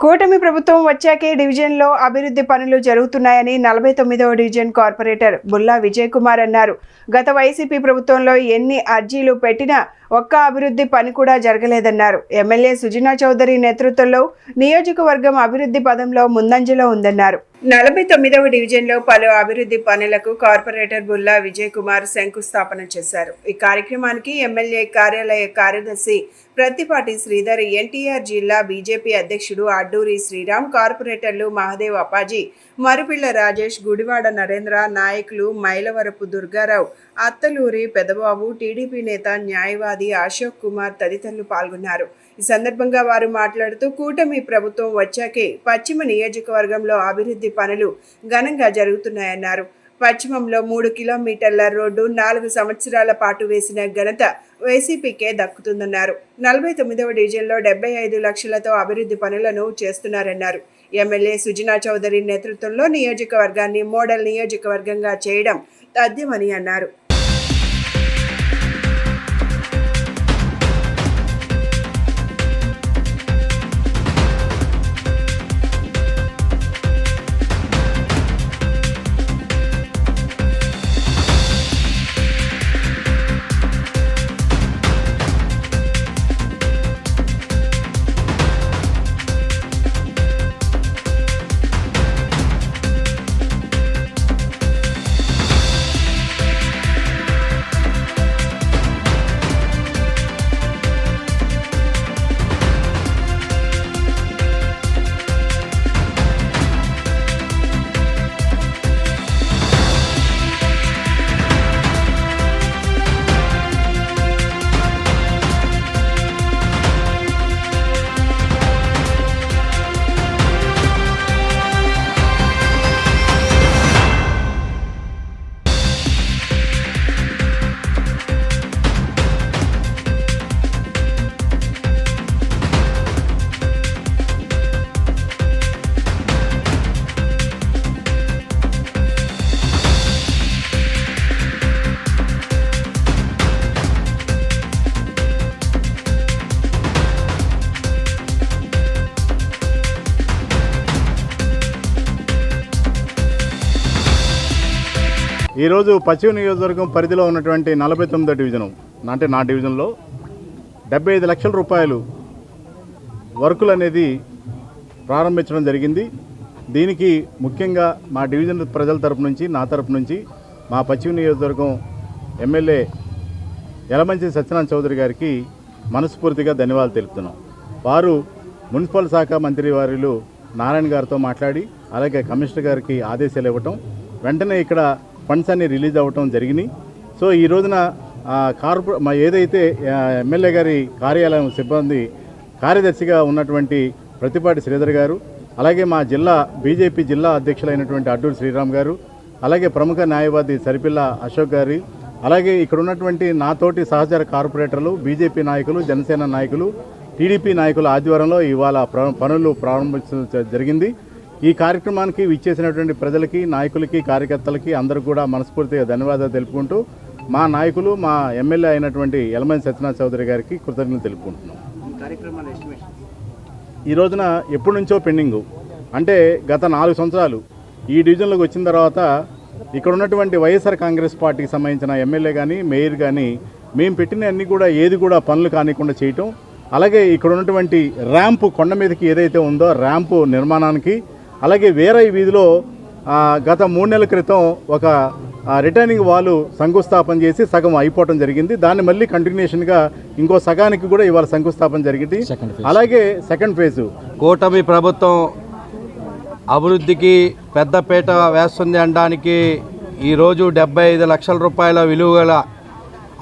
కూటమి ప్రభుత్వం వచ్చాకే డివిజన్లో అభివృద్ధి పనులు జరుగుతున్నాయని 49వ డివిజన్ కార్పొరేటర్ బుల్లా విజయ్ కుమార్ అన్నారు. గత వైసీపీ ప్రభుత్వంలో ఎన్ని అర్జీలు పెట్టినా ఒక్క అభివృద్ధి పని కూడా జరగలేదన్నారు. ఎమ్మెల్యే సుజనా చౌదరి నేతృత్వంలో నియోజకవర్గం అభివృద్ధి పదంలో ముందంజలో ఉందన్నారు. 49వ డివిజన్లో పలు అభివృద్ధి పనులకు కార్పొరేటర్ బుల్లా విజయ్ కుమార్ శంకుస్థాపన చేశారు. ఈ కార్యక్రమానికి ఎమ్మెల్యే కార్యాలయ కార్యదర్శి ప్రత్తిపాటి శ్రీధర్, ఎన్టీఆర్ జిల్లా బీజేపీ అధ్యక్షుడు అడ్డూరి శ్రీరామ్, కార్పొరేటర్లు మహదేవ్ అప్పాజీ, మరుపిళ్ల రాజేష్, గుడివాడ నరేంద్ర, నాయకులు మైలవరపు దుర్గారావు, అత్తలూరి పెదబాబు, టీడీపీ నేత న్యాయవాది అశోక్ కుమార్ తదితరులు పాల్గొన్నారు. ఈ సందర్భంగా వారు మాట్లాడుతూ కూటమి ప్రభుత్వం వచ్చాకే పశ్చిమ నియోజకవర్గంలో అభివృద్ధి పనులు ఘనంగా జరుగుతున్నాయన్నారు. పశ్చిమంలో 3 కిలోమీటర్ల రోడ్డు 4 సంవత్సరాల పాటు వేసిన ఘనత వైసీపీకే దక్కుతుందన్నారు. 49వ డివిజన్లో 75 లక్షలతో అభివృద్ధి పనులను చేస్తున్నారన్నారు. ఎమ్మెల్యే సుజనా చౌదరి నేతృత్వంలో నియోజకవర్గాన్ని మోడల్ నియోజకవర్గంగా చేయడం తథ్యమని అన్నారు. ఈరోజు పశ్చిమ నియోజకవర్గం పరిధిలో ఉన్నటువంటి 49వ డివిజను అంటే నా డివిజన్లో 75 లక్షల రూపాయలు వర్కులు అనేది ప్రారంభించడం జరిగింది. దీనికి ముఖ్యంగా మా డివిజన్ ప్రజల తరపు నుంచి, నా తరపు నుంచి మా పశ్చిమ నియోజకవర్గం ఎమ్మెల్యే యలమంచి సత్యనారాయణ చౌదరి గారికి మనస్ఫూర్తిగా ధన్యవాదాలు తెలుపుతున్నాం. వారు మున్సిపల్ శాఖ మంత్రి వారిలు నారాయణ గారితో మాట్లాడి అలాగే కమిషనర్ గారికి ఆదేశాలు ఇవ్వటం, వెంటనే ఇక్కడ ఫండ్స్ అన్ని రిలీజ్ అవ్వటం జరిగినాయి. సో ఈ రోజున ఏదైతే ఎమ్మెల్యే గారి కార్యాలయం సిబ్బంది కార్యదర్శిగా ఉన్నటువంటి ప్రత్తిపాటి శ్రీధర్ గారు, అలాగే మా జిల్లా బీజేపీ జిల్లా అధ్యక్షులైనటువంటి అడ్డూరి శ్రీరామ్ గారు, అలాగే ప్రముఖ న్యాయవాది సరిపిల్ల అశోక్ గారి, అలాగే ఇక్కడ ఉన్నటువంటి నాతోటి సహచర కార్పొరేటర్లు, బీజేపీ నాయకులు, జనసేన నాయకులు, టీడీపీ నాయకుల ఆధ్వర్యంలో ఇవాళ పనులు ప్రారంభించడం జరిగింది. ఈ కార్యక్రమానికి విచ్చేసినటువంటి ప్రజలకి, నాయకులకి, కార్యకర్తలకి అందరూ కూడా మనస్ఫూర్తిగా ధన్యవాదాలు తెలుపుకుంటూ మా నాయకులు, మా ఎమ్మెల్యే అయినటువంటి యలమంచి సత్యనారాయణ చౌదరి గారికి కృతజ్ఞతలు తెలుపుకుంటున్నాం. ఈ రోజున ఎప్పటి నుంచో పెండింగు, అంటే గత 4 సంవత్సరాలు ఈ డివిజన్లోకి వచ్చిన తర్వాత ఇక్కడ ఉన్నటువంటి వైఎస్ఆర్ కాంగ్రెస్ పార్టీకి సంబంధించిన ఎమ్మెల్యే కానీ, మేయర్ కానీ మేము పెట్టిన అన్ని కూడా ఏది కూడా పనులు కానికుండా చేయటం, అలాగే ఇక్కడ ఉన్నటువంటి ర్యాంపు కొండ మీదకి ఏదైతే ఉందో ర్యాంపు నిర్మాణానికి, అలాగే వేరే వీధిలో గత 3 నెలల క్రితం ఒక రిటర్నింగ్ వాల్ శంకుస్థాపన చేసి సగం అయిపోవడం జరిగింది. దాన్ని మళ్ళీ కంటిన్యూషన్గా ఇంకో సగానికి కూడా ఇవాళ శంకుస్థాపన జరిగింది. అలాగే సెకండ్ ఫేజు కూటమి ప్రభుత్వం అభివృద్ధికి పెద్దపీట వేస్తుంది అనడానికి ఈరోజు 75 లక్షల రూపాయల విలువ గల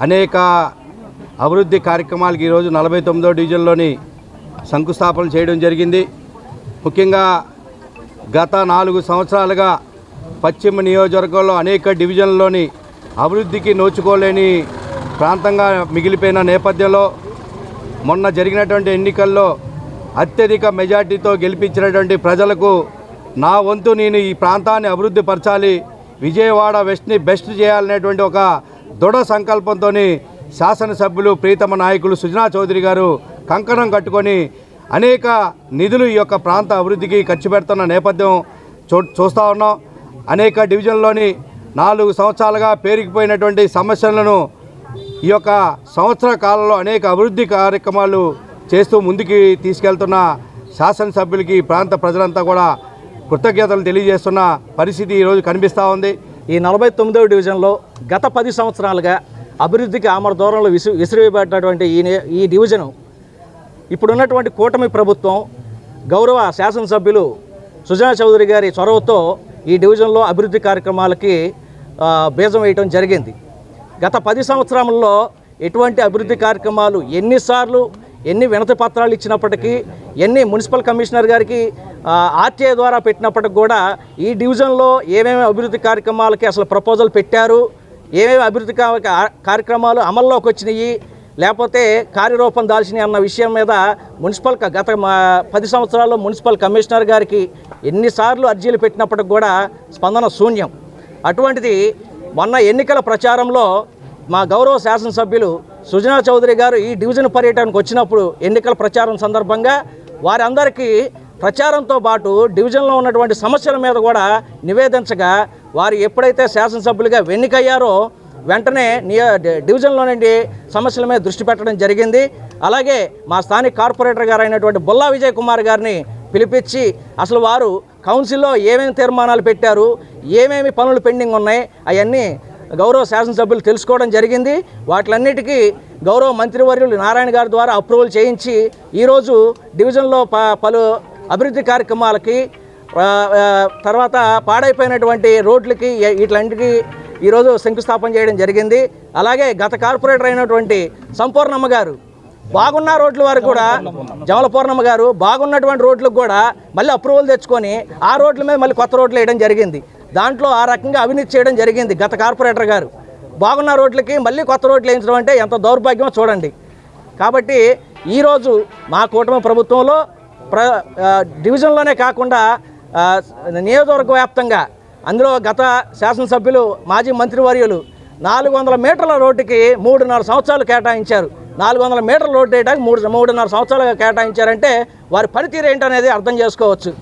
అనేక అభివృద్ధి కార్యక్రమాలకి ఈరోజు 49వ డివిజన్లోని శంకుస్థాపన చేయడం జరిగింది. ముఖ్యంగా గత 4 సంవత్సరాలుగా పశ్చిమ నియోజకవర్గంలో అనేక డివిజన్లలోని అభివృద్ధికి నోచుకోలేని ప్రాంతంగా మిగిలిపోయిన నేపథ్యంలో మొన్న జరిగినటువంటి ఎన్నికల్లో అత్యధిక మెజార్టీతో గెలిపించినటువంటి ప్రజలకు నా వంతు నేను ఈ ప్రాంతాన్ని అభివృద్ధి పరచాలి, విజయవాడ వెస్ట్ని బెస్ట్ చేయాలనేటువంటి ఒక దృఢ సంకల్పంతో శాసనసభ్యులు ప్రీతమ నాయకులు సుజనా చౌదరి గారు కంకణం కట్టుకొని అనేక నిధులు ఈ యొక్క ప్రాంత అభివృద్ధికి ఖర్చు పెడుతున్న నేపథ్యం చూస్తూ ఉన్నాం. అనేక డివిజన్లోని 4 సంవత్సరాలుగా పేరుకుపోయినటువంటి సమస్యలను ఈ యొక్క సంవత్సర కాలంలో అనేక అభివృద్ధి కార్యక్రమాలు చేస్తూ ముందుకు తీసుకెళ్తున్న శాసనసభ్యులకి ప్రాంత ప్రజలంతా కూడా కృతజ్ఞతలు తెలియజేస్తున్న పరిస్థితి ఈరోజు కనిపిస్తూ ఉంది. ఈ 49వ డివిజన్లో గత 10 సంవత్సరాలుగా అభివృద్ధికి ఆమర దూరంలో విసిరివేయబడినటువంటి ఈ డివిజను ఇప్పుడున్నటువంటి కూటమి ప్రభుత్వం గౌరవ శాసనసభ్యులు సుజనా చౌదరి గారి చొరవతో ఈ డివిజన్లో అభివృద్ధి కార్యక్రమాలకి బీజం వేయటం జరిగింది. గత 10 సంవత్సరాలలో ఎటువంటి అభివృద్ధి కార్యక్రమాలు ఎన్ని వినతి పత్రాలు ఇచ్చినప్పటికీ, ఎన్ని మున్సిపల్ కమిషనర్ గారికి ఆర్టీఐ ద్వారా పెట్టినప్పటికి కూడా ఈ డివిజన్లో ఏమేమి అభివృద్ధి కార్యక్రమాలకి అసలు ప్రపోజల్ పెట్టారు, ఏమేమి అభివృద్ధి కార్యక్రమాలు అమల్లోకి వచ్చినాయి, లేకపోతే కార్యరూపం దాల్చినాయి అన్న విషయం మీద గత 10 సంవత్సరాల్లో మున్సిపల్ కమిషనర్ గారికి ఎన్నిసార్లు అర్జీలు పెట్టినప్పటికి కూడా స్పందన శూన్యం. అటువంటిది మొన్న ఎన్నికల ప్రచారంలో మా గౌరవ శాసనసభ్యులు సుజనా చౌదరి గారు ఈ డివిజన్ పర్యటనకు వచ్చినప్పుడు ఎన్నికల ప్రచారం సందర్భంగా వారందరికీ ప్రచారంతో పాటు డివిజన్లో ఉన్నటువంటి సమస్యల మీద కూడా నివేదించగా వారు ఎప్పుడైతే శాసనసభ్యులుగా ఎన్నికయ్యారో వెంటనే డివిజన్లో నుండి సమస్యల మీద దృష్టి పెట్టడం జరిగింది. అలాగే మా స్థానిక కార్పొరేటర్ గారు అయినటువంటి బుల్లా విజయ్ కుమార్ గారిని పిలిపించి అసలు వారు కౌన్సిల్లో ఏమేమి తీర్మానాలు పెట్టారు, ఏమేమి పనులు పెండింగ్ ఉన్నాయి అవన్నీ గౌరవ శాసనసభ్యులు తెలుసుకోవడం జరిగింది. వాటిలన్నిటికీ గౌరవ మంత్రివర్యులు నారాయణ గారి ద్వారా అప్రూవల్ చేయించి ఈరోజు డివిజన్లో పలు అభివృద్ధి కార్యక్రమాలకి, తర్వాత పాడైపోయినటువంటి రోడ్లకి వీటిలన్నిటికీ ఈరోజు శంకుస్థాపన చేయడం జరిగింది. అలాగే గత కార్పొరేటర్ అయినటువంటి సంపూర్ణమ్మ గారు బాగున్న రోడ్ల వరకు కూడా, జమలపూర్ణమ్మ గారు బాగున్నటువంటి రోడ్లకు కూడా మళ్ళీ అప్రూవల్ తెచ్చుకొని ఆ రోడ్ల మీద మళ్ళీ కొత్త రోడ్లు వేయడం జరిగింది. దాంట్లో ఆ రకంగా అవినీతి చేయడం జరిగింది గత కార్పొరేటర్ గారు. బాగున్న రోడ్లకి మళ్ళీ కొత్త రోడ్లు వేయించడం అంటే ఎంత దౌర్భాగ్యమో చూడండి. కాబట్టి ఈరోజు మా కూటమి ప్రభుత్వంలో డివిజన్లోనే కాకుండా నియోజకవర్గ వ్యాప్తంగా, అందులో గత శాసనసభ్యులు మాజీ మంత్రివర్యులు 400 మీటర్ల రోడ్డుకి 3.5 సంవత్సరాలు కేటాయించారు. 400 మీటర్ల రోడ్డు వేయడానికి 3.5 సంవత్సరాలు కేటాయించారంటే వారి పనితీరు ఏంటనేది అర్థం చేసుకోవచ్చు.